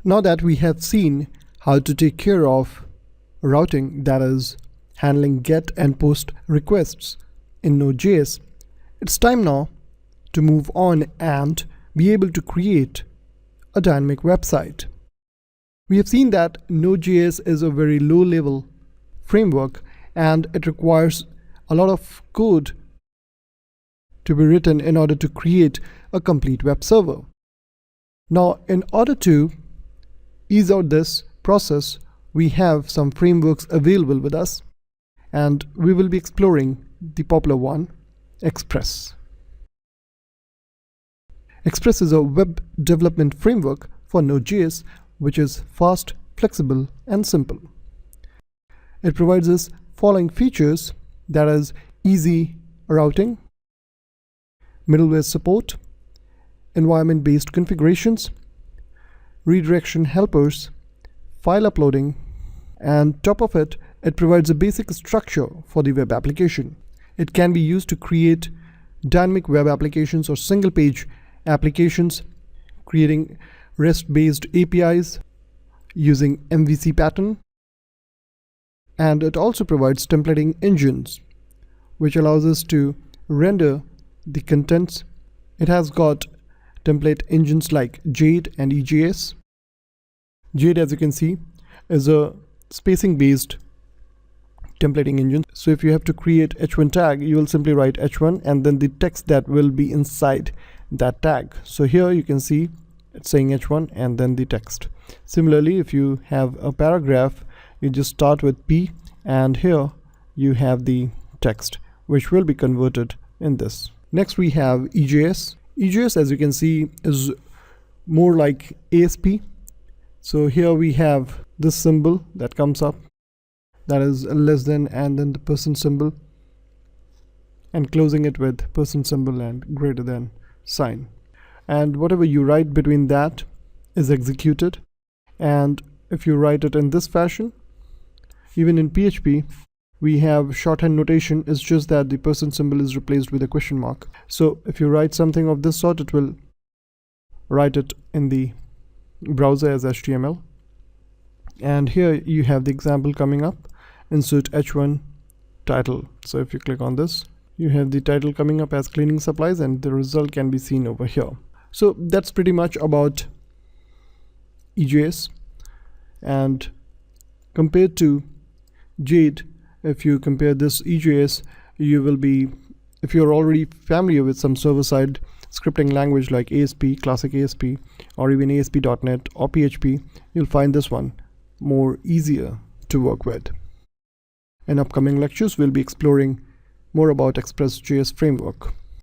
Now that we have seen how to take care of routing, that is handling GET and POST requests in Node.js, it's time now to move on and be able to create a dynamic website. We have seen that Node.js is a very low-level framework and it requires a lot of code to be written in order to create a complete web server. Now, in order to ease out this process, we have some frameworks available with us, and we will be exploring the popular one, Express. Express is a web development framework for Node.js, which is fast, flexible, and simple. It provides us following features, that is easy routing, middleware support, environment-based configurations, redirection helpers, file uploading, and top of it, it provides a basic structure for the web application. It can be used to create dynamic web applications or single-page applications, creating REST-based APIs using MVC Pattern. And it also provides templating engines, which allows us to render the contents. It has got template engines like Jade and EJS. Jade, as you can see, is a spacing-based templating engine. So if you have to create h1 tag, you will simply write h1 and then the text that will be inside that tag. So here you can see it's saying h1 and then the text. Similarly, if you have a paragraph, you just start with P and here you have the text which will be converted in this. Next we have EJS. EJS, as you can see, is more like ASP. So here we have this symbol that comes up, that is less than and then the percent symbol, and closing it with percent symbol and greater than sign. And whatever you write between that is executed. And if you write it in this fashion, even in PHP, we have shorthand notation. It's just that the percent symbol is replaced with a question mark. So if you write something of this sort, it will write it in the browser as HTML. And here you have the example coming up. Insert h1 title. So if you click on this, you have the title coming up as cleaning supplies and the result can be seen over here. So that's pretty much about EJS. And compared to Jade, if you compare this EJS, you will be, if you're already familiar with some server-side scripting language like ASP, classic ASP, or even ASP.NET or PHP, you'll find this one more easier to work with. In upcoming lectures, we'll be exploring more about Express.js framework.